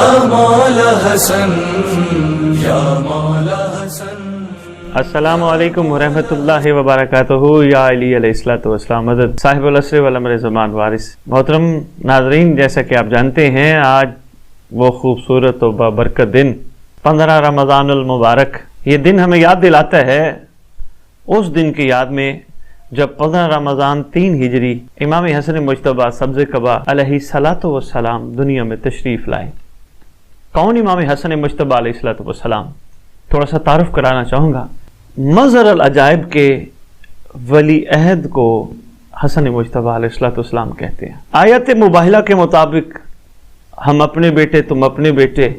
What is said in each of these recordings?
مولا حسن یا مولا حسن۔ السلام علیکم ورحمۃ اللہ وبرکاتہ۔ یا علی علیہ الصلوۃ والسلام، مدد صاحب العصر والامر زمان وارث۔ محترم ناظرین، جیسا کہ آپ جانتے ہیں آج وہ خوبصورت و بابرکت دن 15 رمضان المبارک، یہ دن ہمیں یاد دلاتا ہے اس دن کی یاد میں جب 15 رمضان 3 ہجری امام حسن مجتبیٰ سبز قبا علیہ الصلوۃ والسلام دنیا میں تشریف لائے۔ کون امام حسن مجتبیٰ علیہ الصلوۃ والسلام؟ تھوڑا سا تعارف کرانا چاہوں گا۔ مظہر العجائب کے ولی عہد کو حسن مجتبیٰ علیہ الصلوۃ والسلام کہتے ہیں۔ آیت مباہلہ کے مطابق ہم اپنے بیٹے، تم اپنے بیٹے،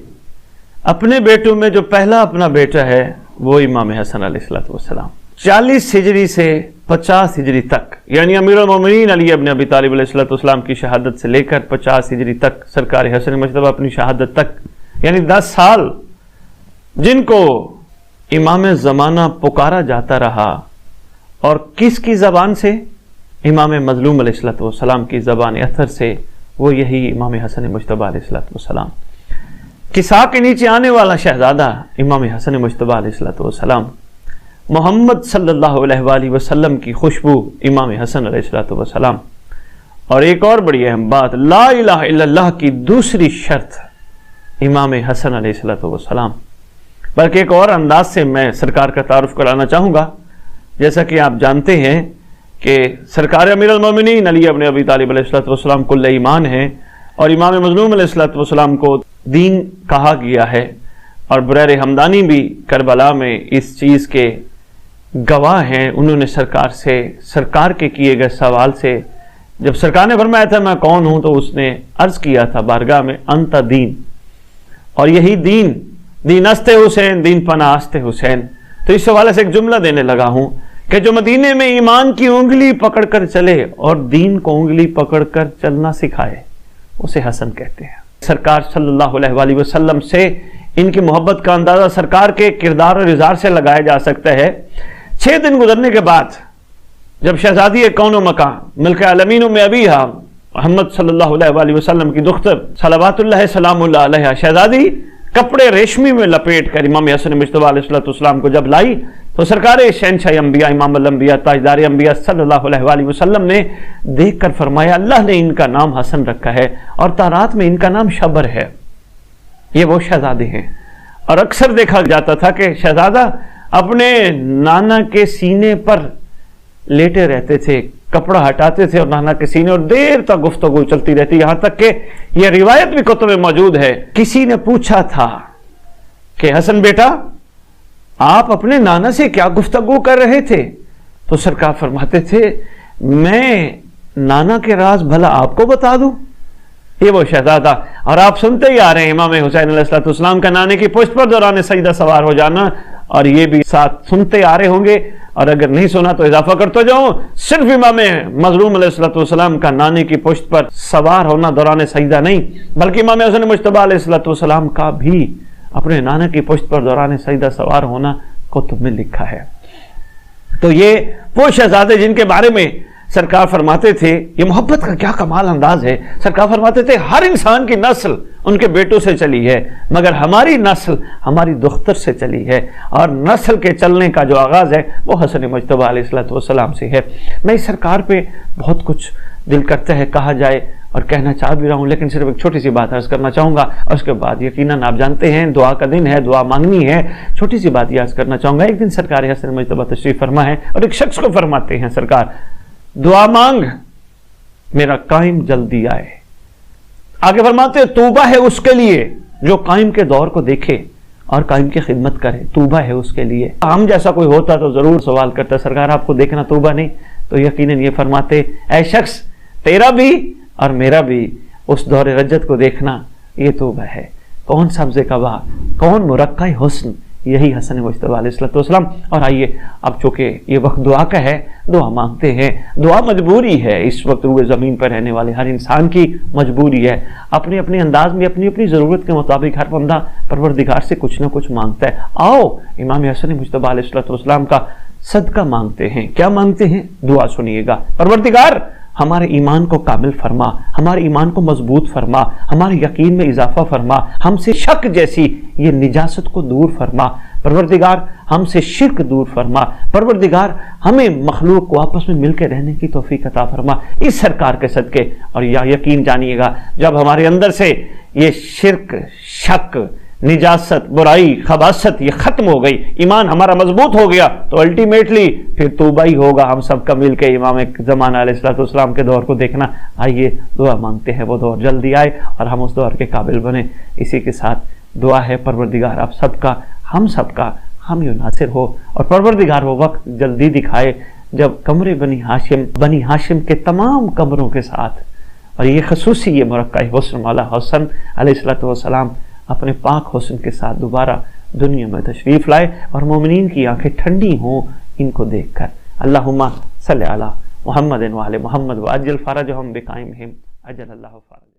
اپنے بیٹوں میں جو پہلا اپنا بیٹا ہے وہ امام حسن علیہ الصلوۃ والسلام 40 ہجری سے 50 ہجری تک، یعنی امیر المومنین علی ابن ابی طالب علیہ الصلوۃ والسلام کی شہادت سے لے کر 50 ہجری تک سرکار حسن مجتبیٰ اپنی شہادت تک، یعنی 10 سال جن کو امام زمانہ پکارا جاتا رہا، اور کس کی زبان سے؟ امام مظلوم علیہ الصلوۃ والسلام کی زبان اثر سے، وہ یہی امام حسن مجتبیٰ علیہ الصلوۃ والسلام۔ کسا کے نیچے آنے والا شہزادہ امام حسن مجتبیٰ علیہ الصلوۃ والسلام، محمد صلی اللہ علیہ وآلہ وسلم کی خوشبو امام حسن علیہ الصلوۃ والسلام۔ اور ایک اور بڑی اہم بات، لا الہ الا اللہ کی دوسری شرط امام حسن علیہ الصلوۃ والسلام۔ بلکہ ایک اور انداز سے میں سرکار کا تعارف کرانا چاہوں گا۔ جیسا کہ آپ جانتے ہیں کہ سرکار امیر المومنین علی ابن ابی طالب علیہ الصلوۃ والسلام کل ایمان ہیں، اور امام مظلوم علیہ الصلوۃ والسلام کو دین کہا گیا ہے، اور بریر حمدانی بھی کربلا میں اس چیز کے گواہ ہیں۔ انہوں نے سرکار کے کیے گئے سوال سے جب سرکار نے فرمایا تھا میں کون ہوں، تو اس نے عرض کیا تھا بارگاہ میں انت دین، اور یہی دین است حسین، دین پناہ است حسین۔ تو اس حوالے سے ایک جملہ دینے لگا ہوں کہ جو مدینے میں ایمان کی انگلی پکڑ کر چلے اور دین کو انگلی پکڑ کر چلنا سکھائے، اسے حسن کہتے ہیں۔ سرکار صلی اللہ علیہ وآلہ وسلم سے ان کی محبت کا اندازہ سرکار کے کردار اور اظہار سے لگایا جا سکتا ہے۔ 6 دن گزرنے کے بعد جب شہزادی کون و مکان ملک عالمین میں ابیہا محمد صلی اللہ علیہ وآلہ وسلم کی دختر صلوات اللہ سلام اللہ علیہ شہزادی کپڑے ریشمی میں لپیٹ کر امام حسن مجتبیٰ علیہ الصلوۃ والسلام کو جب لائی، تو سرکار شہنشاہ انبیاء امام الانبیاء تاجدار انبیاء صلی اللہ علیہ وآلہ وسلم نے دیکھ کر فرمایا اللہ نے ان کا نام حسن رکھا ہے اور تورات میں ان کا نام شبر ہے۔ یہ وہ شہزادے ہیں، اور اکثر دیکھا جاتا تھا کہ شہزادہ اپنے نانا کے سینے پر لیٹے رہتے تھے، کپڑا ہٹاتے تھے اور نانا کے سینے، اور دیر تک گفتگو چلتی رہتی، یہاں تک کہ یہ روایت بھی کتب میں موجود ہے۔ کسی نے پوچھا تھا کہ حسن بیٹا آپ اپنے نانا سے کیا گفتگو کر رہے تھے؟ تو سرکار فرماتے تھے میں نانا کے راز بھلا آپ کو بتا دوں؟ یہ وہ شہزادہ، اور آپ سنتے ہی آ رہے ہیں امام حسین علیہ الصلوۃ والسلام کا نانے کی پشت پر دوران سجدہ سوار ہو جانا، اور یہ بھی ساتھ سنتے آ رہے ہوں گے، اور اگر نہیں سنا تو اضافہ کرتا جاؤں، صرف امام مظلوم علیہ الصلوۃ والسلام کا نانے کی پشت پر سوار ہونا دوران سجدہ نہیں، بلکہ امام حسن مجتبیٰ علیہ الصلوۃ والسلام کا بھی اپنے نانا کی پشت پر دوران سجدہ سوار ہونا کتب میں لکھا ہے۔ تو یہ وہ شہزادے جن کے بارے میں سرکار فرماتے تھے، یہ محبت کا کیا کمال انداز ہے۔ سرکار فرماتے تھے ہر انسان کی نسل ان کے بیٹوں سے چلی ہے، مگر ہماری نسل ہماری دختر سے چلی ہے، اور نسل کے چلنے کا جو آغاز ہے وہ حسن مجتبیٰ علیہ الصلوۃ والسلام سے ہے۔ میں اس سرکار پہ بہت کچھ دل کرتا ہے کہا جائے، اور کہنا چاہ بھی رہا ہوں، لیکن صرف ایک چھوٹی سی بات عرض کرنا چاہوں گا، اور اس کے بعد یقیناً آپ جانتے ہیں دعا کا دن ہے، دعا مانگنی ہے۔ چھوٹی سی بات یہ عرض کرنا چاہوں گا، ایک دن سرکار حسن مجتبیٰ تشریف فرما ہے، اور ایک شخص کو فرماتے ہیں سرکار دعا مانگ میرا قائم جلدی آئے۔ آگے فرماتے ہیں توبہ ہے اس کے لیے جو قائم کے دور کو دیکھے اور قائم کی خدمت کرے، توبہ ہے اس کے لیے۔ ہم جیسا کوئی ہوتا تو ضرور سوال کرتا سرکار آپ کو دیکھنا توبہ نہیں؟ تو یقیناً یہ فرماتے اے شخص تیرا بھی اور میرا بھی اس دور رجت کو دیکھنا یہ توبہ ہے۔ کون سبز قبا، کون مرقع حسن، یہی حسن مجتبیٰ علیہ الصلوۃ والسلام۔ اور آئیے اب چونکہ یہ وقت دعا کا ہے، دعا مانگتے ہیں۔ دعا مجبوری ہے، اس وقت روئے زمین پر رہنے والے ہر انسان کی مجبوری ہے۔ اپنے اپنے انداز میں اپنی اپنی ضرورت کے مطابق ہر بندہ پروردگار سے کچھ نہ کچھ مانگتا ہے۔ آؤ امام حسن مجتبیٰ علیہ الصلوۃ والسلام کا صدقہ مانگتے ہیں۔ کیا مانگتے ہیں؟ دعا سنیے گا۔ پروردگار ہمارے ایمان کو کامل فرما، ہمارے ایمان کو مضبوط فرما، ہمارے یقین میں اضافہ فرما، ہم سے شک جیسی یہ نجاست کو دور فرما، پروردگار ہم سے شرک دور فرما، پروردگار ہمیں مخلوق کو آپس میں مل کے رہنے کی توفیق عطا فرما اس سرکار کے صدقے۔ اور یا یقین جانیے گا جب ہمارے اندر سے یہ شرک، شک، نجاست، برائی، خباثت یہ ختم ہو گئی، ایمان ہمارا مضبوط ہو گیا، تو الٹیمیٹلی پھر توبہ ہی ہوگا ہم سب کا مل کے امام زمانہ علیہ السلام کے دور کو دیکھنا۔ آئیے دعا مانگتے ہیں وہ دور جلدی آئے اور ہم اس دور کے قابل بنیں۔ اسی کے ساتھ دعا ہے پروردگار آپ سب کا، ہم سب کا ہم یوں ناصر ہو، اور پروردگار وہ وقت جلدی دکھائے جب کمرے بنی ہاشم کے تمام کمروں کے ساتھ، اور یہ خصوصی یہ مرقع حسن مولا حسن علیہ السلام اپنے پاک حسن کے ساتھ دوبارہ دنیا میں تشریف لائے اور مومنین کی آنکھیں ٹھنڈی ہوں ان کو دیکھ کر۔ اللہم صلی علی محمد وعلی محمد وعجل فرجہم بقائمہم عجل اللہ فرج۔